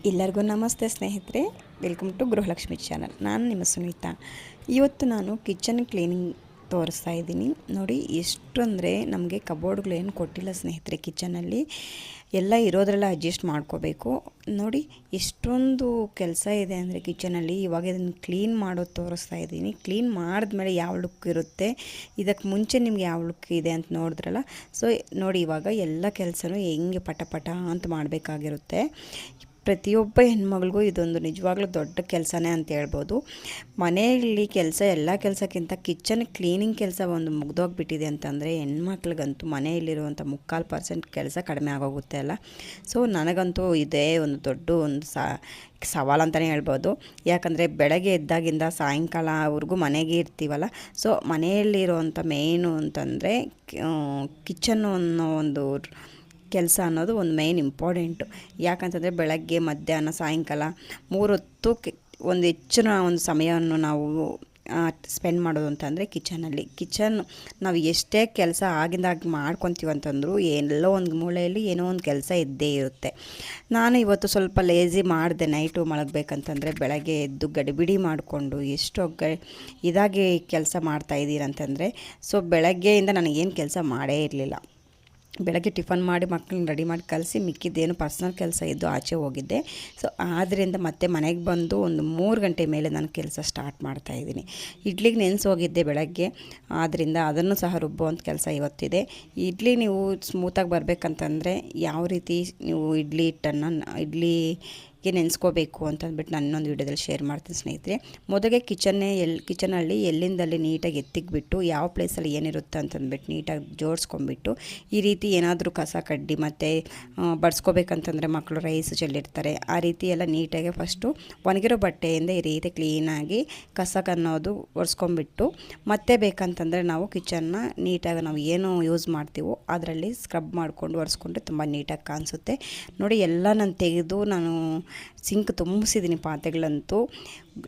ಎಲ್ಲರಿಗೂ ನಮಸ್ತೆ ಸ್ನೇಹಿತರೆ, ವೆಲ್ಕಮ್ ಟು ಗೃಹಲಕ್ಷ್ಮಿ ಚಾನಲ್. ನಾನು ನಿಮ್ಮ ಸುನೀತಾ. ಇವತ್ತು ನಾನು ಕಿಚನ್ ಕ್ಲೀನಿಂಗ್ ತೋರಿಸ್ತಾ ಇದ್ದೀನಿ. ನೋಡಿ, ಎಷ್ಟು ಅಂದರೆ ನಮಗೆ ಕಬೋರ್ಡ್ಗಳು ಏನು ಕೊಟ್ಟಿಲ್ಲ ಸ್ನೇಹಿತರೆ. ಕಿಚನಲ್ಲಿ ಎಲ್ಲ ಇರೋದ್ರೆಲ್ಲ ಅಡ್ಜಸ್ಟ್ ಮಾಡ್ಕೋಬೇಕು. ನೋಡಿ ಎಷ್ಟೊಂದು ಕೆಲಸ ಇದೆ ಅಂದರೆ ಕಿಚನಲ್ಲಿ. ಇವಾಗ ಇದನ್ನು ಕ್ಲೀನ್ ಮಾಡೋದು ತೋರಿಸ್ತಾ ಇದ್ದೀನಿ. ಕ್ಲೀನ್ ಮಾಡಿದ್ಮೇಲೆ ಯಾವ ಲುಕ್ ಇರುತ್ತೆ, ಇದಕ್ಕೆ ಮುಂಚೆ ನಿಮ್ಗೆ ಯಾವ ಲುಕ್ ಇದೆ ಅಂತ ನೋಡಿದ್ರಲ್ಲ. ಸೊ ನೋಡಿ, ಇವಾಗ ಎಲ್ಲ ಕೆಲಸನೂ ಹೆಂಗೆ ಪಟ ಪಟ ಅಂತ ಮಾಡಬೇಕಾಗಿರುತ್ತೆ. ಪ್ರತಿಯೊಬ್ಬ ಹೆಣ್ಮಗಳಿಗೂ ಇದೊಂದು ನಿಜವಾಗ್ಲೂ ದೊಡ್ಡ ಕೆಲಸನೇ ಅಂತ ಹೇಳ್ಬೋದು. ಮನೆಯಲ್ಲಿ ಕೆಲಸ ಎಲ್ಲ ಕೆಲಸಕ್ಕಿಂತ ಕಿಚನ್ ಕ್ಲೀನಿಂಗ್ ಕೆಲಸ ಒಂದು ಮುಗ್ದೋಗ್ಬಿಟ್ಟಿದೆ ಅಂತಂದರೆ ಹೆಣ್ಮಕ್ಳಿಗಂತೂ ಮನೆಯಲ್ಲಿರುವಂಥ 3/4% ಕೆಲಸ ಕಡಿಮೆ ಆಗೋಗುತ್ತೆ ಅಲ್ಲ. ಸೊ ನನಗಂತೂ ಇದೇ ಒಂದು ದೊಡ್ಡ ಒಂದು ಸವಾಲು ಅಂತಲೇ ಹೇಳ್ಬೋದು. ಯಾಕಂದರೆ ಬೆಳಗ್ಗೆ ಎದ್ದಾಗಿಂದ ಸಾಯಂಕಾಲವರೆಗೂ ಮನೆಗೆ ಇರ್ತೀವಲ್ಲ. ಸೊ ಮನೆಯಲ್ಲಿರುವಂಥ ಮೇಯ್ನು ಅಂತಂದರೆ ಕಿಚನ್ನು ಅನ್ನೋ ಒಂದು ಕೆಲಸ ಅನ್ನೋದು ಒಂದು ಮೇಯ್ನ್ ಇಂಪಾರ್ಟೆಂಟು. ಯಾಕಂತಂದರೆ ಬೆಳಗ್ಗೆ ಮಧ್ಯಾಹ್ನ ಸಾಯಂಕಾಲ 3 ಹೊತ್ತು ಒಂದು ಹೆಚ್ಚಿನ ಒಂದು ಸಮಯವನ್ನು ನಾವು ಸ್ಪೆಂಡ್ ಮಾಡೋದು ಅಂತಂದರೆ ಕಿಚನ್ ನಾವು ಎಷ್ಟೇ ಕೆಲಸ ಆಗಿಂದಾಗಿ ಮಾಡ್ಕೊತೀವಿ ಅಂತಂದರೂ ಎಲ್ಲೋ ಒಂದು ಮೂಲೆಯಲ್ಲಿ ಏನೋ ಒಂದು ಕೆಲಸ ಇದ್ದೇ ಇರುತ್ತೆ. ನಾನು ಇವತ್ತು ಸ್ವಲ್ಪ ಲೇಸಿ ಮಾಡಿದೆ. ನೈಟು ಮಲಗಬೇಕಂತಂದರೆ ಬೆಳಗ್ಗೆ ಎದ್ದು ಗಡಿಬಿಡಿ ಮಾಡಿಕೊಂಡು ಎಷ್ಟು ಇದಾಗಿ ಕೆಲಸ ಮಾಡ್ತಾಯಿದ್ದೀರಿ ಅಂತಂದರೆ, ಸೊ ಬೆಳಗ್ಗೆಯಿಂದ ನನಗೇನು ಕೆಲಸ ಮಾಡೇ ಇರಲಿಲ್ಲ. ಬೆಳಗ್ಗೆ ಟಿಫನ್ ಮಾಡಿ ಮಕ್ಕಳನ್ನ ರೆಡಿ ಮಾಡಿ ಕಳಿಸಿ ಮಿಕ್ಕಿದ್ದೇನು ಪರ್ಸ್ನಲ್ ಕೆಲಸ ಇದ್ದು ಆಚೆ ಹೋಗಿದ್ದೆ. ಸೊ ಆದ್ದರಿಂದ ಮತ್ತೆ ಮನೆಗೆ ಬಂದು ಒಂದು 3 ಗಂಟೆ ಮೇಲೆ ನಾನು ಕೆಲಸ ಸ್ಟಾರ್ಟ್ ಮಾಡ್ತಾಯಿದ್ದೀನಿ. ಇಡ್ಲಿಗೆ ನೆನೆಸೋಗಿದ್ದೆ ಬೆಳಗ್ಗೆ, ಆದ್ದರಿಂದ ಅದನ್ನು ಸಹ ರುಬ್ಬುವಂಥ ಕೆಲಸ ಇವತ್ತಿದೆ. ಇಡ್ಲಿ ನೀವು ಸ್ಮೂತಾಗಿ ಬರಬೇಕಂತಂದರೆ ಯಾವ ರೀತಿ ನೀವು ಇಡ್ಲಿ ಹಿಟ್ಟನ್ನು ನೆನೆಸ್ಕೋಬೇಕು ಅಂತಂದ್ಬಿಟ್ಟು ನಾನು ಇನ್ನೊಂದು ವೀಡಿಯೋದಲ್ಲಿ ಶೇರ್ ಮಾಡ್ತೀನಿ ಸ್ನೇಹಿತರೆ. ಮೊದಲಿಗೆ ಕಿಚನಲ್ಲಿ ಎಲ್ಲಿಂದಲ್ಲಿ ನೀಟಾಗಿ ಎತ್ತಿಕ್ಬಿಟ್ಟು ಯಾವ ಪ್ಲೇಸಲ್ಲಿ ಏನಿರುತ್ತೆ ಅಂತಂದ್ಬಿಟ್ಟು ನೀಟಾಗಿ ಜೋಡಿಸ್ಕೊಂಬಿಟ್ಟು, ಈ ರೀತಿ ಏನಾದರೂ ಕಸ ಕಡ್ಡಿ ಮತ್ತು ಬಡಿಸ್ಕೋಬೇಕಂತಂದರೆ ಮಕ್ಕಳು ರೈಸ್ ಚೆಲ್ಲಿರ್ತಾರೆ, ಆ ರೀತಿ ಎಲ್ಲ ನೀಟಾಗಿ ಫಸ್ಟು ಒಣಗಿರೋ ಬಟ್ಟೆಯಿಂದ ಈ ರೀತಿ ಕ್ಲೀನಾಗಿ ಕಸಕ್ಕನ್ನೋದು ಒರೆಸ್ಕೊಂಬಿಟ್ಟು, ಮತ್ತೆ ಬೇಕಂತಂದರೆ ನಾವು ಕಿಚನ್ನ ನೀಟಾಗಿ ನಾವು ಏನು ಯೂಸ್ ಮಾಡ್ತೀವೋ ಅದರಲ್ಲಿ ಸ್ಕ್ರಬ್ ಮಾಡಿಕೊಂಡು ಒರೆಸ್ಕೊಂಡ್ರೆ ತುಂಬ ನೀಟಾಗಿ ಕಾಣಿಸುತ್ತೆ. ನೋಡಿ, ಎಲ್ಲ ನಾನು ತೆಗೆದು ನಾನು ಸಿಂಕ್ ತುಂಬಿಸಿದ್ದೀನಿ. ಪಾತ್ರೆಗಳಂತೂ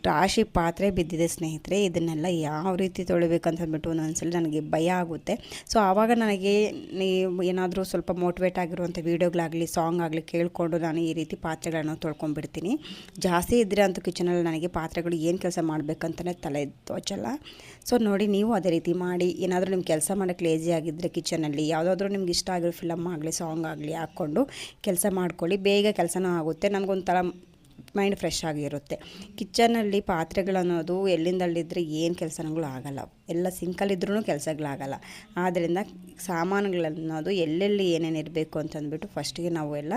ರಾಶಿ ಪಾತ್ರೆ ಬಿದ್ದಿದೆ ಸ್ನೇಹಿತರೆ. ಇದನ್ನೆಲ್ಲ ಯಾವ ರೀತಿ ತೊಳಿಬೇಕಂತಂದ್ಬಿಟ್ಟು ಒಂದೊಂದ್ಸಲ ನನಗೆ ಭಯ ಆಗುತ್ತೆ. ಸೊ ಆವಾಗ ನನಗೆ ನೀವು ಏನಾದರೂ ಸ್ವಲ್ಪ ಮೋಟಿವೇಟ್ ಆಗಿರುವಂಥ ವೀಡಿಯೋಗಳಾಗಲಿ ಸಾಂಗ್ ಆಗಲಿ ಕೇಳಿಕೊಂಡು ನಾನು ಈ ರೀತಿ ಪಾತ್ರೆಗಳನ್ನು ತೊಳ್ಕೊಂಡ್ಬಿಡ್ತೀನಿ. ಜಾಸ್ತಿ ಇದ್ದರೆ ಅಂತೂ ಕಿಚನಲ್ಲಿ ನನಗೆ ಪಾತ್ರೆಗಳು ಏನು ಕೆಲಸ ಮಾಡಬೇಕಂತಲೇ ತಲೆ ತೋಚಲ್ಲ. ಸೊ ನೋಡಿ, ನೀವು ಅದೇ ರೀತಿ ಮಾಡಿ. ಏನಾದರೂ ನಿಮ್ಮ ಕೆಲಸ ಮಾಡೋಕ್ಕೆ ಲೇಜಿ ಆಗಿದ್ದರೆ ಕಿಚನಲ್ಲಿ ಯಾವುದಾದ್ರೂ ನಿಮ್ಗೆ ಇಷ್ಟ ಆಗಿರೋ ಫಿಲಮ್ ಆಗಲಿ ಸಾಂಗ್ ಆಗಲಿ ಹಾಕ್ಕೊಂಡು ಕೆಲಸ ಮಾಡ್ಕೊಳ್ಳಿ. ಬೇಗ ಕೆಲಸನೂ ಆಗುತ್ತೆ, ನಮಗೊಂಥರ ಮೈಂಡ್ ಫ್ರೆಶ್ ಆಗಿರುತ್ತೆ. ಕಿಚನಲ್ಲಿ ಪಾತ್ರೆಗಳನ್ನೋದು ಎಲ್ಲಿಂದಲ್ಲಿದ್ದರೆ ಏನು ಕೆಲಸಗಳು ಆಗಲ್ಲ, ಎಲ್ಲ ಸಿಂಕಲ್ಲಿದ್ರೂ ಕೆಲಸಗಳಾಗಲ್ಲ. ಆದ್ದರಿಂದ ಸಾಮಾನುಗಳನ್ನೋದು ಎಲ್ಲೆಲ್ಲಿ ಏನೇನು ಇರಬೇಕು ಅಂತಂದ್ಬಿಟ್ಟು ಫಸ್ಟಿಗೆ ನಾವು ಎಲ್ಲ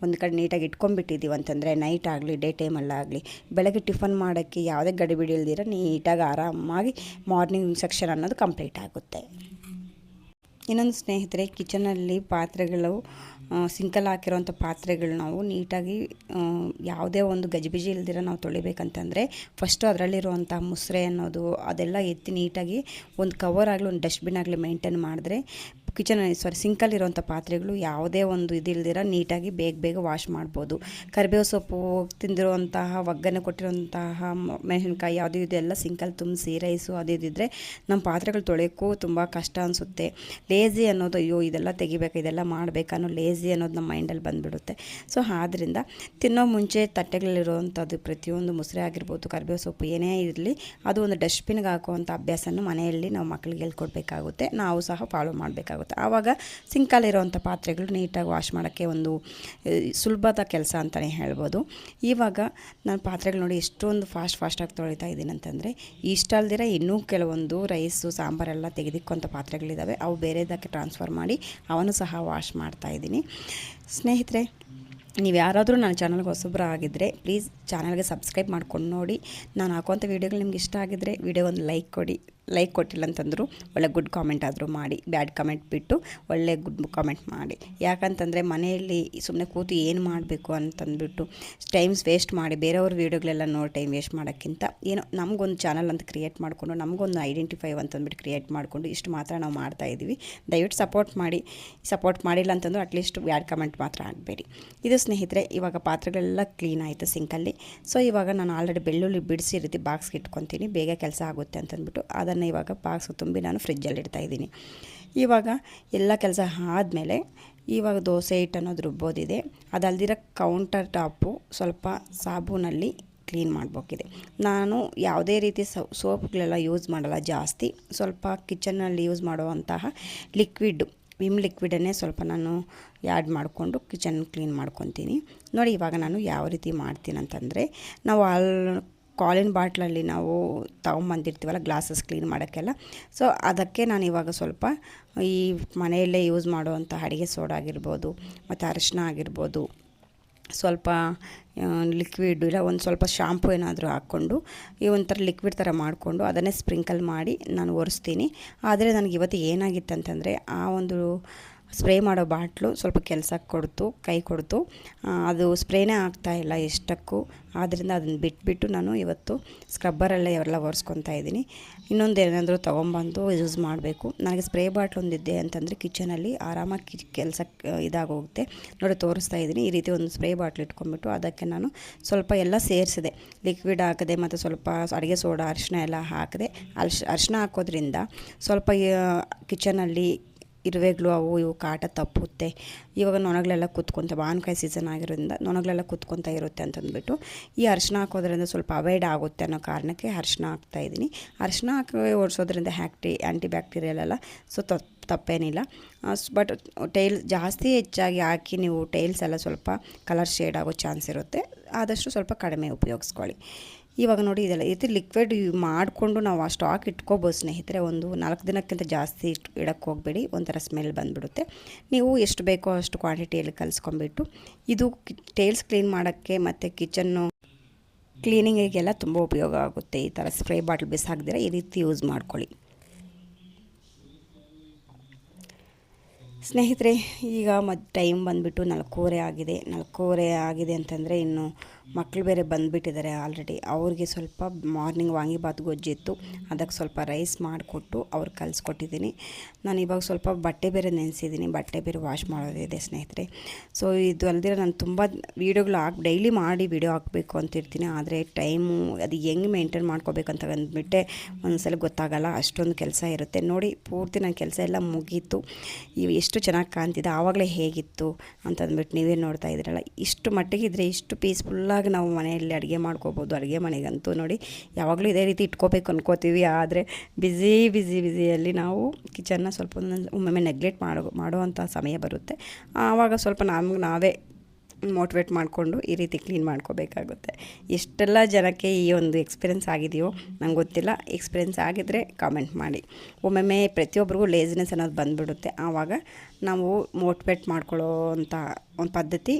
ಒಂದು ಕಡೆ ನೀಟಾಗಿ ಇಟ್ಕೊಂಡ್ಬಿಟ್ಟಿದ್ದೀವಿ ಅಂತಂದರೆ ನೈಟ್ ಆಗಲಿ ಡೇ ಟೈಮಲ್ಲಾಗಲಿ ಬೆಳಗ್ಗೆ ಟಿಫನ್ ಮಾಡೋಕ್ಕೆ ಯಾವುದೇ ಗಡಿಬಿಡಿ ಇಲ್ದಿರ ನೀಟಾಗಿ ಆರಾಮಾಗಿ ಮಾರ್ನಿಂಗ್ ಸೆಕ್ಷನ್ ಅನ್ನೋದು ಕಂಪ್ಲೀಟ್ ಆಗುತ್ತೆ. ಇನ್ನೊಂದು ಸ್ನೇಹಿತರೆ, ಕಿಚನಲ್ಲಿ ಪಾತ್ರೆಗಳು ಸಿಂಕಲ್ಲಿ ಹಾಕಿರೋಂಥ ಪಾತ್ರೆಗಳು ನಾವು ನೀಟಾಗಿ ಯಾವುದೇ ಒಂದು ಗಜಿಬಿಜಿ ಇಲ್ದಿರ ನಾವು ತೊಳಿಬೇಕಂತಂದರೆ ಫಸ್ಟು ಅದರಲ್ಲಿರುವಂಥ ಮುಸ್ರೆ ಅನ್ನೋದು ಅದೆಲ್ಲ ಎತ್ತಿ ನೀಟಾಗಿ ಒಂದು ಕವರ್ ಆಗಲಿ ಒಂದು ಡಸ್ಟ್ಬಿನ್ ಆಗಲಿ ಮೇಂಟೈನ್ ಮಾಡಿದ್ರೆ ಸಿಂಕಲ್ಲಿರುವಂಥ ಪಾತ್ರೆಗಳು ಯಾವುದೇ ಒಂದು ಇದಿಲ್ದಿರ ನೀಟಾಗಿ ಬೇಗ ವಾಶ್ ಮಾಡ್ಬೋದು. ಕರಿಬೇವು ಸೊಪ್ಪು ತಿಂದಿರುವಂತಹ ಒಗ್ಗರಣೆ ಕೊಟ್ಟಿರುವಂತಹ ಮೆಣಸಿನ್ಕಾಯಿ ಯಾವುದೂ ಇದೆಲ್ಲ ಸಿಂಕಲ್ಲಿ ತುಂಬಿಸಿ ರೈಸು ಅದು ಇದ್ದಿದ್ರೆ ನಮ್ಮ ಪಾತ್ರೆಗಳು ತೊಳೆಯೋಕ್ಕೂ ತುಂಬ ಕಷ್ಟ ಅನಿಸುತ್ತೆ. ಲೇಜಿ ಅನ್ನೋದು, ಅಯ್ಯೋ ಇದೆಲ್ಲ ತೆಗಿಬೇಕು ಇದೆಲ್ಲ ಮಾಡಬೇಕನ್ನೋ ಲೇಜಿ ಅನ್ನೋದು ನಮ್ಮ ಮೈಂಡಲ್ಲಿ ಬಂದುಬಿಡುತ್ತೆ. ಸೊ ಆದ್ದರಿಂದ ತಿನ್ನೋ ಮುಂಚೆ ತಟ್ಟೆಗಳಲ್ಲಿರುವಂಥದ್ದು ಪ್ರತಿಯೊಂದು ಮುಸ್ರೆ ಆಗಿರ್ಬೋದು, ಕರಿಬೇವು ಸೊಪ್ಪು ಏನೇ ಇರಲಿ ಅದು ಒಂದು ಡಸ್ಟ್ಬಿನ್ಗೆ ಹಾಕುವಂಥ ಅಭ್ಯಾಸನ ಮನೆಯಲ್ಲಿ ನಾವು ಮಕ್ಕಳಿಗೆ ಹೇಳ್ಕೊಡ್ಬೇಕಾಗುತ್ತೆ, ನಾವು ಸಹ ಫಾಲೋ ಮಾಡಬೇಕಾಗುತ್ತೆ. ಆವಾಗ ಸಿಂಕಲ್ಲಿರುವಂಥ ಪಾತ್ರೆಗಳು ನೀಟಾಗಿ ವಾಶ್ ಮಾಡೋಕ್ಕೆ ಒಂದು ಸುಲಭದ ಕೆಲಸ ಅಂತಲೇ ಹೇಳ್ಬೋದು. ಇವಾಗ ನಾನು ಪಾತ್ರೆಗಳು ನೋಡಿ ಎಷ್ಟೊಂದು ಫಾಸ್ಟಾಗಿ ತೊಳಿತಾ ಇದ್ದೀನಿ ಅಂತಂದರೆ, ಇಷ್ಟ ಅಲ್ದಿರ ಇನ್ನೂ ಕೆಲವೊಂದು ರೈಸು ಸಾಂಬಾರೆಲ್ಲ ತೆಗೆದಿಕ್ಕುವಂಥ ಪಾತ್ರೆಗಳಿದ್ದಾವೆ, ಅವು ಬೇರೆದಕ್ಕೆ ಟ್ರಾನ್ಸ್ಫರ್ ಮಾಡಿ ಅವನ್ನು ಸಹ ವಾಶ್ ಮಾಡ್ತಾಯಿದ್ದೀನಿ. ಸ್ನೇಹಿತರೆ, ನೀವು ಯಾರಾದರೂ ನನ್ನ ಚಾನಲ್ಗೆ ಹೊಸಬ್ರು ಆಗಿದ್ದರೆ ಪ್ಲೀಸ್ ಚಾನಲ್ಗೆ ಸಬ್ಸ್ಕ್ರೈಬ್ ಮಾಡ್ಕೊಂಡು ನೋಡಿ. ನಾನು ಹಾಕುವಂಥ ವೀಡಿಯೋಗಳು ನಿಮ್ಗೆ ಇಷ್ಟ ಆಗಿದ್ದರೆ ವೀಡಿಯೋಗೊಂದು ಲೈಕ್ ಕೊಡಿ. ಲೈಕ್ ಕೊಟ್ಟಿಲ್ಲ ಅಂತಂದರೂ ಒಳ್ಳೆ ಗುಡ್ ಕಾಮೆಂಟ್ ಆದರೂ ಮಾಡಿ, ಬ್ಯಾಡ್ ಕಾಮೆಂಟ್ ಬಿಟ್ಟು ಒಳ್ಳೆ ಗುಡ್ ಕಾಮೆಂಟ್ ಮಾಡಿ. ಯಾಕಂತಂದರೆ ಮನೆಯಲ್ಲಿ ಸುಮ್ಮನೆ ಕೂತು ಏನು ಮಾಡಬೇಕು ಅಂತಂದ್ಬಿಟ್ಟು ಟೈಮ್ಸ್ ವೇಸ್ಟ್ ಮಾಡಿ ಬೇರೆಯವ್ರ ವೀಡಿಯೋಗಳೆಲ್ಲ ನೋಡಿ ಟೈಮ್ ವೇಸ್ಟ್ ಮಾಡೋಕ್ಕಿಂತ ಏನೋ ನಮಗೊಂದು ಚಾನಲ್ ಅಂತ ಕ್ರಿಯೇಟ್ ಮಾಡಿಕೊಂಡು ನಮಗೊಂದು ಐಡೆಂಟಿಫೈ ಅಂತಂದ್ಬಿಟ್ಟು ಕ್ರಿಯೇಟ್ ಮಾಡಿಕೊಂಡು ಇಷ್ಟು ಮಾತ್ರ ನಾವು ಮಾಡ್ತಾಯಿದ್ದೀವಿ. ದಯವಿಟ್ಟು ಸಪೋರ್ಟ್ ಮಾಡಿ. ಸಪೋರ್ಟ್ ಮಾಡಿಲ್ಲ ಅಂತಂದರೂ ಅಟ್ಲೀಸ್ಟ್ ಬ್ಯಾಡ್ ಕಮೆಂಟ್ ಮಾತ್ರ ಆಗಬೇಡಿ. ಇದು ಸ್ನೇಹಿತರೆ, ಇವಾಗ ಪಾತ್ರೆಗಳೆಲ್ಲ ಕ್ಲೀನ್ ಆಯಿತು ಸಿಂಕಲ್ಲಿ. ಸೊ ಇವಾಗ ನಾನು ಆಲ್ರೆಡಿ ಬೆಳ್ಳುಳ್ಳಿ ಬಿಡಿಸಿ ಈ ರೀತಿ ಬಾಕ್ಸ್ಗೆ ಇಟ್ಕೊತೀನಿ, ಬೇಗ ಕೆಲಸ ಆಗುತ್ತೆ ಅಂತಂದ್ಬಿಟ್ಟು ಅದನ್ನು ಇವಾಗ ಬಾಕ್ಸ್ ತುಂಬಿ ನಾನು ಫ್ರಿಜ್ಜಲ್ಲಿ ಇಡ್ತಾಯಿದ್ದೀನಿ. ಇವಾಗ ಎಲ್ಲ ಕೆಲಸ ಆದಮೇಲೆ ಇವಾಗ ದೋಸೆ ಹಿಟ್ಟು ಅನ್ನೋದು ರುಬ್ಬೋದಿದೆ. ಅದಲ್ದಿರ ಕೌಂಟರ್ ಟಾಪು ಸ್ವಲ್ಪ ಸಾಬೂನಲ್ಲಿ ಕ್ಲೀನ್ ಮಾಡಬೇಕಿದೆ. ನಾನು ಯಾವುದೇ ರೀತಿ ಸೋಪ್ಗಳೆಲ್ಲ ಯೂಸ್ ಮಾಡಲ್ಲ ಜಾಸ್ತಿ. ಸ್ವಲ್ಪ ಕಿಚನ್ನಲ್ಲಿ ಯೂಸ್ ಮಾಡುವಂತಹ ವಿಮ್ ಲಿಕ್ವಿಡನ್ನೇ ಸ್ವಲ್ಪ ನಾನು ಆ್ಯಡ್ ಮಾಡಿಕೊಂಡು ಕಿಚನ್ ಕ್ಲೀನ್ ಮಾಡ್ಕೊತೀನಿ. ನೋಡಿ ಇವಾಗ ನಾನು ಯಾವ ರೀತಿ ಮಾಡ್ತೀನಿ ಅಂತಂದರೆ, ನಾವು ಕಾಲಿನ ಬಾಟ್ಲಲ್ಲಿ ನಾವು ತೊಗೊಂಬಂದಿರ್ತೀವಲ್ಲ ಗ್ಲಾಸಸ್ ಕ್ಲೀನ್ ಮಾಡೋಕ್ಕೆಲ್ಲ, ಸೊ ಅದಕ್ಕೆ ನಾನು ಇವಾಗ ಸ್ವಲ್ಪ ಈ ಮನೆಯಲ್ಲೇ ಯೂಸ್ ಮಾಡುವಂಥ ಅಡುಗೆ ಸೋಡಾ ಆಗಿರ್ಬೋದು ಮತ್ತು ಅರಿಶಿನ ಆಗಿರ್ಬೋದು, ಸ್ವಲ್ಪ ಲಿಕ್ವಿಡ್ ಇಲ್ಲ ಒಂದು ಸ್ವಲ್ಪ ಶಾಂಪು ಏನಾದರೂ ಹಾಕ್ಕೊಂಡು ಈ ಒಂಥರ ಲಿಕ್ವಿಡ್ ಥರ ಮಾಡಿಕೊಂಡು ಅದನ್ನೇ ಸ್ಪ್ರಿಂಕಲ್ ಮಾಡಿ ನಾನು ಒರೆಸ್ತೀನಿ. ಆದರೆ ನನಗೆ ಇವತ್ತು ಏನಾಗಿತ್ತು ಅಂತಂದರೆ, ಆ ಒಂದು ಸ್ಪ್ರೇ ಮಾಡೋ ಬಾಟ್ಲು ಸ್ವಲ್ಪ ಕೆಲಸ ಕೈ ಕೊಡ್ತು, ಅದು ಸ್ಪ್ರೇನೇ ಆಗ್ತಾಯಿಲ್ಲ ಎಷ್ಟಕ್ಕೂ. ಆದ್ದರಿಂದ ಅದನ್ನು ಬಿಟ್ಬಿಟ್ಟು ನಾನು ಇವತ್ತು ಸ್ಕ್ರಬ್ಬರಲ್ಲೇ ಎಲ್ಲ ಒರೆಸ್ಕೊತಾ ಇದ್ದೀನಿ. ಇನ್ನೊಂದು ಏನಾದರೂ ತೊಗೊಂಬಂದು ಯೂಸ್ ಮಾಡಬೇಕು. ನನಗೆ ಸ್ಪ್ರೇ ಬಾಟ್ಲ್ ಒಂದಿದೆ ಅಂತಂದರೆ ಕಿಚನಲ್ಲಿ ಆರಾಮಾಗಿ ಕೆಲಸ ಇದಾಗೋಗುತ್ತೆ. ನೋಡಿ ತೋರಿಸ್ತಾ ಇದ್ದೀನಿ. ಈ ರೀತಿ ಒಂದು ಸ್ಪ್ರೇ ಬಾಟ್ಲ್ ಇಟ್ಕೊಂಡ್ಬಿಟ್ಟು ಅದಕ್ಕೆ ನಾನು ಸ್ವಲ್ಪ ಎಲ್ಲ ಸೇರಿಸಿದೆ, ಲಿಕ್ವಿಡ್ ಹಾಕಿದೆ ಮತ್ತು ಸ್ವಲ್ಪ ಅಡುಗೆ ಸೋಡಾ ಅರಿಶಿನ ಎಲ್ಲ ಹಾಕಿದೆ. ಅರಿಶಿನ ಹಾಕೋದ್ರಿಂದ ಸ್ವಲ್ಪ ಕಿಚನಲ್ಲಿ ಇರುವೆಗಳು ಅವು ಇವು ಕಾಟ ತಪ್ಪುತ್ತೆ. ಇವಾಗ ನೊಣಗಳೆಲ್ಲ ಕುತ್ಕೊತ, ಮಾವಿನಕಾಯಿ ಸೀಸನ್ ಆಗಿರೋದ್ರಿಂದ ನೊಣಗಳೆಲ್ಲ ಕುತ್ಕೊತಾ ಇರುತ್ತೆ ಅಂತಂದ್ಬಿಟ್ಟು ಈ ಅರಿಶಿನ ಹಾಕೋದ್ರಿಂದ ಸ್ವಲ್ಪ ಅವಾಯ್ಡ್ ಆಗುತ್ತೆ ಅನ್ನೋ ಕಾರಣಕ್ಕೆ ಅರಿಶಿನ ಹಾಕ್ತಾಯಿದ್ದೀನಿ. ಅರಿಶಿನ ಹಾಕಿ ಓಡಿಸೋದ್ರಿಂದ ಆ್ಯಂಟಿ ಬ್ಯಾಕ್ಟೀರಿಯಲ್ ಎಲ್ಲ, ಸೊ ತಪ್ಪೇನಿಲ್ಲ. ಬಟ್ ಜಾಸ್ತಿ ಹೆಚ್ಚಾಗಿ ಹಾಕಿ ನೀವು ಟೈಲ್ಸ್ ಎಲ್ಲ ಸ್ವಲ್ಪ ಕಲರ್ ಶೇಡ್ ಆಗೋ ಚಾನ್ಸ್ ಇರುತ್ತೆ. ಆದಷ್ಟು ಸ್ವಲ್ಪ ಕಡಿಮೆ ಉಪಯೋಗಿಸ್ಕೊಳ್ಳಿ. ಇವಾಗ ನೋಡಿ ಇದೆಲ್ಲ ಇದು ಲಿಕ್ವಿಡ್ ಮಾಡಿಕೊಂಡು ನಾವು ಆ ಸ್ಟಾಕ್ ಇಟ್ಕೋಬೋದು ಸ್ನೇಹಿತರೆ. ಒಂದು 4 ದಿನಕ್ಕಿಂತ ಜಾಸ್ತಿ ಇಡಕ್ಕೆ ಹೋಗಬೇಡಿ, ಒಂಥರ ಸ್ಮೆಲ್ ಬಂದುಬಿಡುತ್ತೆ. ನೀವು ಎಷ್ಟು ಬೇಕೋ ಅಷ್ಟು ಕ್ವಾಂಟಿಟಿಯಲ್ಲಿ ಕಲಿಸ್ಕೊಂಬಿಟ್ಟು ಇದು ಟೈಲ್ಸ್ ಕ್ಲೀನ್ ಮಾಡೋಕ್ಕೆ ಮತ್ತು ಕಿಚನ್ನು ಕ್ಲೀನಿಂಗಿಗೆಲ್ಲ ತುಂಬ ಉಪಯೋಗ ಆಗುತ್ತೆ. ಈ ಥರ ಸ್ಪ್ರೇ ಬಾಟ್ಲ್ ಬಿಸಾಕ್ದಿರ ಈ ರೀತಿ ಯೂಸ್ ಮಾಡ್ಕೊಳ್ಳಿ ಸ್ನೇಹಿತರೆ. ಈಗ ಟೈಮ್ ಬಂದುಬಿಟ್ಟು 4:15 ಆಗಿದೆ ಅಂತಂದರೆ ಇನ್ನು ಮಕ್ಕಳು ಬೇರೆ ಬಂದುಬಿಟ್ಟಿದ್ದಾರೆ ಆಲ್ರೆಡಿ. ಅವ್ರಿಗೆ ಸ್ವಲ್ಪ ಮಾರ್ನಿಂಗ್ ವಾಂಗಿಬಾತ್ ಗೊಜ್ಜಿತ್ತು, ಅದಕ್ಕೆ ಸ್ವಲ್ಪ ರೈಸ್ ಮಾಡಿಕೊಟ್ಟು ಅವ್ರಿಗೆ ಕಲಿಸ್ಕೊಟ್ಟಿದ್ದೀನಿ. ನಾನು ಇವಾಗ ಸ್ವಲ್ಪ ಬಟ್ಟೆ ಬೇರೆ ನೆನೆಸಿದ್ದೀನಿ, ಬಟ್ಟೆ ಬೇರೆ ವಾಶ್ ಮಾಡೋದಿದೆ ಸ್ನೇಹಿತರೆ. ಸೊ ಇದು ಅಲ್ಲದೆ ನಾನು ತುಂಬ ವೀಡಿಯೋಗಳು ಡೈಲಿ ಮಾಡಿ ವೀಡಿಯೋ ಹಾಕಬೇಕು ಅಂತಿರ್ತೀನಿ. ಆದರೆ ಟೈಮು ಅದು ಹೆಂಗೆ ಮೇಂಟೈನ್ ಮಾಡ್ಕೋಬೇಕಂತ ಅಂದ್ಬಿಟ್ಟೆ ಒಂದ್ಸಲ ಗೊತ್ತಾಗಲ್ಲ, ಅಷ್ಟೊಂದು ಕೆಲಸ ಇರುತ್ತೆ. ನೋಡಿ ಪೂರ್ತಿ ನನ್ನ ಕೆಲಸ ಎಲ್ಲ ಮುಗೀತು. ಎಷ್ಟು ಚೆನ್ನಾಗಿ ಕಾಣ್ತಿದೆ, ಆವಾಗಲೇ ಹೇಗಿತ್ತು ಅಂತಂದ್ಬಿಟ್ಟು ನೀವೇ ನೋಡ್ತಾ ಇದ್ದೀರಲ್ಲ. ಇಷ್ಟು ಮಟ್ಟಿಗಿದ್ರೆ ಇಷ್ಟು ಪೀಸ್ಫುಲ್ಲಾಗಿ ನಾವು ಮನೆಯಲ್ಲಿ ಅಡುಗೆ ಮಾಡ್ಕೋಬೋದು. ಅಡುಗೆ ಮನೆಗಂತೂ ನೋಡಿ ಯಾವಾಗಲೂ ಇದೇ ರೀತಿ ಇಟ್ಕೋಬೇಕು ಅನ್ಕೋತೀವಿ, ಆದರೆ ಬ್ಯುಸಿಯಲ್ಲಿ ನಾವು ಕಿಚನ್ನ ಸ್ವಲ್ಪ ಒಮ್ಮೊಮ್ಮೆ ನೆಗ್ಲೆಕ್ಟ್ ಮಾಡುವಂಥ ಸಮಯ ಬರುತ್ತೆ. ಆವಾಗ ಸ್ವಲ್ಪ ನಾವೇ ಮೋಟಿವೇಟ್ ಮಾಡಿಕೊಂಡು ಈ ರೀತಿ ಕ್ಲೀನ್ ಮಾಡ್ಕೋಬೇಕಾಗುತ್ತೆ. ಎಷ್ಟೆಲ್ಲ ಜನಕ್ಕೆ ಈ ಒಂದು ಎಕ್ಸ್ಪೀರಿಯೆನ್ಸ್ ಆಗಿದೆಯೋ ನಂಗೆ ಗೊತ್ತಿಲ್ಲ. ಎಕ್ಸ್ಪೀರಿಯೆನ್ಸ್ ಆಗಿದ್ದರೆ ಕಾಮೆಂಟ್ ಮಾಡಿ. ಒಮ್ಮೊಮ್ಮೆ ಪ್ರತಿಯೊಬ್ಬರಿಗೂ ಲೇಜಿನೆಸ್ ಅನ್ನೋದು ಬಂದುಬಿಡುತ್ತೆ. ಆವಾಗ ನಾವು ಮೋಟಿವೇಟ್ ಮಾಡ್ಕೊಳ್ಳೋ ಅಂಥ ಒಂದು ಪದ್ಧತಿ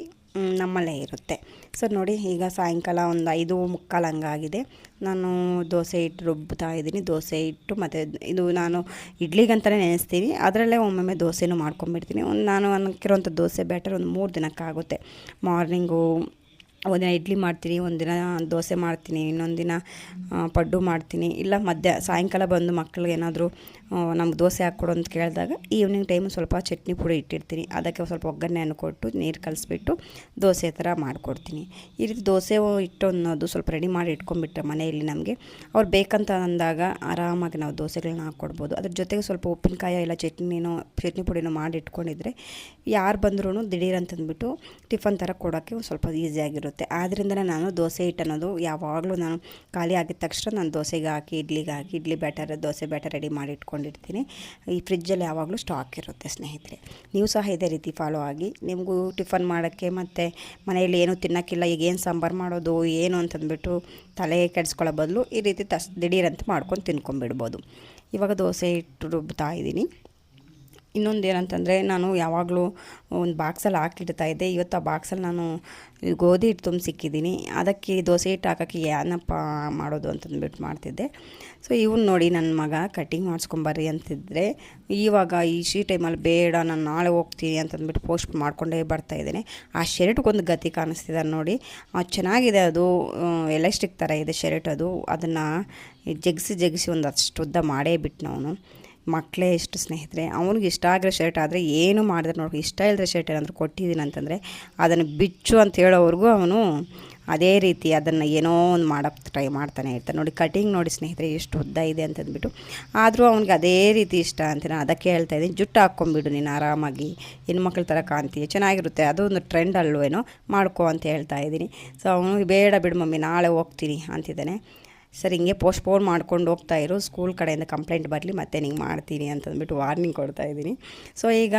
ನಮ್ಮಲ್ಲೇ ಇರುತ್ತೆ. ಸೊ ನೋಡಿ ಈಗ ಸಾಯಂಕಾಲ ಒಂದು 5:45 ಹಂಗಾಗಿದೆ. ನಾನು ದೋಸೆ ಹಿಟ್ಟು ರುಬ್ತಾ ಇದ್ದೀನಿ. ದೋಸೆ ಹಿಟ್ಟು ಮತ್ತು ಇದು ನಾನು ಇಡ್ಲಿಗಂತಲೇ ನೆನೆಸ್ತೀನಿ, ಅದರಲ್ಲೇ ಒಮ್ಮೊಮ್ಮೆ ದೋಸೆನೂ ಮಾಡ್ಕೊಂಬಿಡ್ತೀನಿ. ನಾನು ಅನ್ನಕ್ಕಿರೋಂಥ ದೋಸೆ ಬ್ಯಾಟರ್ ಒಂದು 3 ದಿನಕ್ಕಾಗುತ್ತೆ. ಮಾರ್ನಿಂಗು ಒಂದಿನ ಇಡ್ಲಿ ಮಾಡ್ತೀನಿ, ಒಂದಿನ ದೋಸೆ ಮಾಡ್ತೀನಿ, ಇನ್ನೊಂದು ದಿನ ಪಡ್ಡು ಮಾಡ್ತೀನಿ. ಇಲ್ಲ ಸಾಯಂಕಾಲ ಬಂದು ಮಕ್ಕಳಿಗೆ ಏನಾದರೂ ನಮ್ಗೆ ದೋಸೆ ಹಾಕ್ಕೊಡು ಅಂತ ಕೇಳಿದಾಗ ಈವ್ನಿಂಗ್ ಟೈಮು ಸ್ವಲ್ಪ ಚಟ್ನಿ ಪುಡಿ ಇಟ್ಟಿರ್ತೀನಿ, ಅದಕ್ಕೆ ಸ್ವಲ್ಪ ಒಗ್ಗರಣೆ ಕೊಟ್ಟು ನೀರು ಕಲಿಸ್ಬಿಟ್ಟು ದೋಸೆ ಥರ ಮಾಡಿಕೊಡ್ತೀನಿ. ಈ ರೀತಿ ದೋಸೆ ಹಿಟ್ಟು ಅನ್ನೋದು ಸ್ವಲ್ಪ ರೆಡಿ ಮಾಡಿ ಇಟ್ಕೊಂಡ್ಬಿಟ್ರೆ ಮನೆಯಲ್ಲಿ ನಮಗೆ ಅವ್ರು ಬೇಕಂತ ಅಂದಾಗ ಆರಾಮಾಗಿ ನಾವು ದೋಸೆಗಳನ್ನ ಹಾಕ್ಕೊಡ್ಬೋದು. ಅದ್ರ ಜೊತೆಗೆ ಸ್ವಲ್ಪ ಉಪ್ಪಿನಕಾಯಿ ಇಲ್ಲ ಚಟ್ನಿ ಪುಡಿನೋ ಮಾಡಿ ಇಟ್ಕೊಂಡಿದ್ರೆ ಯಾರು ಬಂದ್ರೂ ದಿಢೀರ್ ಅಂತಂದ್ಬಿಟ್ಟು ಟಿಫನ್ ಥರ ಕೊಡೋಕ್ಕೆ ಸ್ವಲ್ಪ ಈಸಿಯಾಗಿರುತ್ತೆ. ಆದ್ದರಿಂದಲೇ ನಾನು ದೋಸೆ ಹಿಟ್ಟು ಅನ್ನೋದು ಯಾವಾಗಲೂ ನಾನು ಖಾಲಿ ಆಗಿದ ತಕ್ಷಣ ನಾನು ದೋಸೆಗೆ ಹಾಕಿ ಇಡ್ಲಿ ದೋಸೆ ಬ್ಯಾಟರ್ ರೆಡಿ ಮಾಡಿ ಇಟ್ಕೊಂಡಿರ್ತೀನಿ. ಈ ಫ್ರಿಜ್ಜಲ್ಲಿ ಯಾವಾಗಲೂ ಸ್ಟಾಕ್ ಇರುತ್ತೆ ಸ್ನೇಹಿತರೆ. ನೀವು ಸಹ ಇದೇ ರೀತಿ ಫಾಲೋ ಆಗಿ. ನಿಮಗೂ ಟಿಫನ್ ಮಾಡೋಕ್ಕೆ ಮತ್ತು ಮನೆಯಲ್ಲಿ ಏನೂ ತಿನ್ನೋಕ್ಕಿಲ್ಲ, ಈಗ ಏನು ಸಾಂಬಾರು ಮಾಡೋದು ಏನು ಅಂತಂದ್ಬಿಟ್ಟು ತಲೆ ಕೆಡಿಸ್ಕೊಳ್ಳೋ ಬದಲು ಈ ರೀತಿ ದಿಢೀರಂತ ಮಾಡ್ಕೊಂಡು ತಿನ್ಕೊಂಬಿಡ್ಬೋದು. ಇವಾಗ ದೋಸೆ ಹಿಟ್ಟು ರುಬ್ತಾ ಇದ್ದೀನಿ. ಇನ್ನೊಂದು ಏನಂತಂದರೆ, ನಾನು ಯಾವಾಗಲೂ ಒಂದು ಬಾಕ್ಸಲ್ಲಿ ಹಾಕಿಡ್ತಾಯಿದ್ದೆ. ಇವತ್ತು ಆ ಬಾಕ್ಸಲ್ಲಿ ನಾನು ಗೋಧಿ ಹಿಟ್ಟು ತುಂಬಿಸಿಕ್ಕಿದ್ದೀನಿ. ಅದಕ್ಕೆ ದೋಸೆ ಹಿಟ್ಟು ಹಾಕೋಕ್ಕೆ ಏನಪ್ಪ ಮಾಡೋದು ಅಂತಂದ್ಬಿಟ್ಟು ಮಾಡ್ತಿದ್ದೆ. ಸೊ ಇವನು ನೋಡಿ ನನ್ನ ಮಗ ಕಟ್ಟಿಂಗ್ ಮಾಡಿಸ್ಕೊಂಬರ್ರಿ ಅಂತಿದ್ದರೆ ಇವಾಗ ಈ ಟೈಮಲ್ಲಿ ಬೇಡ ನಾನು ನಾಳೆ ಹೋಗ್ತೀನಿ ಅಂತಂದ್ಬಿಟ್ಟು ಪೋಸ್ಟ್ ಮಾಡಿಕೊಂಡೇ ಬರ್ತಾಯಿದ್ದೇನೆ. ಆ ಶರ್ಟ್ಗೊಂದು ಗತಿ ಕಾಣಿಸ್ತಿದೆ ನೋಡಿ. ಚೆನ್ನಾಗಿದೆ, ಅದು ಎಲಾಸ್ಟಿಕ್ ಥರ ಇದೆ ಶರ್ಟ್. ಅದನ್ನು ಜಗಿಸಿ ಒಂದು ಅಷ್ಟು ಉದ್ದ ಮಾಡೇ ಬಿಟ್ಟು ನಾವು ಮಕ್ಕಳೇ ಎಷ್ಟು ಸ್ನೇಹಿತರೆ. ಅವನಿಗೆ ಇಷ್ಟ ಆಗಿರೋ ಶರ್ಟ್ ಆದರೆ ಏನು ಮಾಡಿದ್ರೆ ನೋಡಿ, ಇಷ್ಟ ಇಲ್ಲದ್ರೆ ಶರ್ಟ್ ಏನಾದರೂ ಕೊಟ್ಟಿದ್ದೀನಿ ಅಂತಂದರೆ ಅದನ್ನು ಬಿಚ್ಚು ಅಂತ ಹೇಳೋವರೆಗೂ ಅವನು ಅದೇ ರೀತಿ ಅದನ್ನು ಏನೋ ಒಂದು ಮಾಡೋಕ್ಕೆ ಟ್ರೈ ಮಾಡ್ತಾನೆ ಇರ್ತಾನೆ. ನೋಡಿ ಕಟಿಂಗ್ ನೋಡಿ ಸ್ನೇಹಿತರೆ ಎಷ್ಟು ಉದ್ದ ಇದೆ ಅಂತಂದ್ಬಿಟ್ಟು, ಆದರೂ ಅವ್ನಿಗೆ ಅದೇ ರೀತಿ ಇಷ್ಟ ಅಂತ ನಾನು ಅದಕ್ಕೆ ಹೇಳ್ತಾ ಇದ್ದೀನಿ, ಜುಟ್ಟು ಹಾಕ್ಕೊಂಬಿಡು ನೀನು ಆರಾಮಾಗಿ, ಹೆಣ್ಮಕ್ಳ ಥರ ಕಾಣ್ತೀಯ, ಚೆನ್ನಾಗಿರುತ್ತೆ, ಅದು ಒಂದು ಟ್ರೆಂಡ್ ಅಲ್ವೇನೋ, ಮಾಡ್ಕೊ ಅಂತ ಹೇಳ್ತಾ ಇದ್ದೀನಿ. ಸೊ ಅವನು ಬೇಡ ಬಿಡು ಮಮ್ಮಿ ನಾಳೆ ಹೋಗ್ತೀನಿ ಅಂತಿದ್ದಾನೆ. ಸರಿ ಹಿಂಗೆ ಪೋಸ್ಟ್ಪೋನ್ ಮಾಡ್ಕೊಂಡು ಹೋಗ್ತಾ ಇರು, ಸ್ಕೂಲ್ ಕಡೆಯಿಂದ ಕಂಪ್ಲೇಂಟ್ ಬರಲಿ ಮತ್ತೆ ನಿಂಗೆ ಮಾಡ್ತೀನಿ ಅಂತಂದ್ಬಿಟ್ಟು ವಾರ್ನಿಂಗ್ ಕೊಡ್ತಾಯಿದ್ದೀನಿ. ಸೊ ಈಗ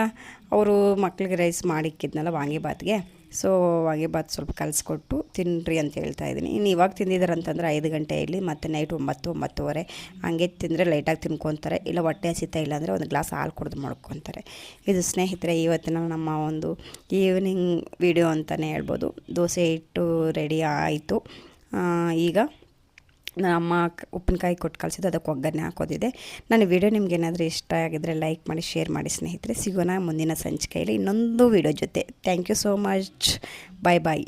ಅವರು ಮಕ್ಳಿಗೆ ರೈಸ್ ಮಾಡಿಕ್ಕಿದ್ನಲ್ಲ ವಾಂಗಿಬಾತ್ಗೆ, ಸೊ ವಾಂಗಿಬಾತ್ ಸ್ವಲ್ಪ ಕಲಿಸ್ಕೊಟ್ಟು ತಿನ್ನಿರಿ ಅಂತ ಹೇಳ್ತಾ ಇದ್ದೀನಿ. ಇನ್ನು ಇವಾಗ ತಿಂದಿದ್ದಾರೆ ಅಂತಂದರೆ 5 ಗಂಟೆ ಇಲ್ಲಿ, ಮತ್ತು ನೈಟ್ 9-9:30 ಹಂಗೆ ತಿಂದರೆ ಲೈಟಾಗಿ ತಿನ್ಕೊತಾರೆ, ಇಲ್ಲ ಹೊಟ್ಟೆ ಹಸಿತಾ ಇಲ್ಲ ಅಂದರೆ ಒಂದು ಗ್ಲಾಸ್ ಹಾಲು ಕುಡಿದು ಮಾಡ್ಕೊತಾರೆ. ಇದು ಸ್ನೇಹಿತರೆ ಇವತ್ತಿನ ನಮ್ಮ ಒಂದು ಈವ್ನಿಂಗ್ ವಿಡಿಯೋ ಅಂತಲೇ ಹೇಳ್ಬೋದು. ದೋಸೆ ಹಿಟ್ಟು ರೆಡಿ ಆಯಿತು. ಈಗ ನನ್ನ ಅಮ್ಮ ಉಪ್ಪಿನಕಾಯಿ ಕೊಟ್ಟು ಕಳಿಸಿದ್ದು, ಅದಕ್ಕೆ ಒಗ್ಗರಣೆ ಹಾಕೋದಿದೆ. ನನ್ನ ವಿಡಿಯೋ ನಿಮ್ಗೇನಾದರೂ ಇಷ್ಟ ಆಗಿದ್ದರೆ ಲೈಕ್ ಮಾಡಿ, ಶೇರ್ ಮಾಡಿ ಸ್ನೇಹಿತರೆ. ಸಿಗೋಣ ಮುಂದಿನ ಸಂಚಿಕೆಯಲ್ಲಿ ಇನ್ನೊಂದು ವಿಡಿಯೋ ಜೊತೆ. Thank you so much. Bye bye.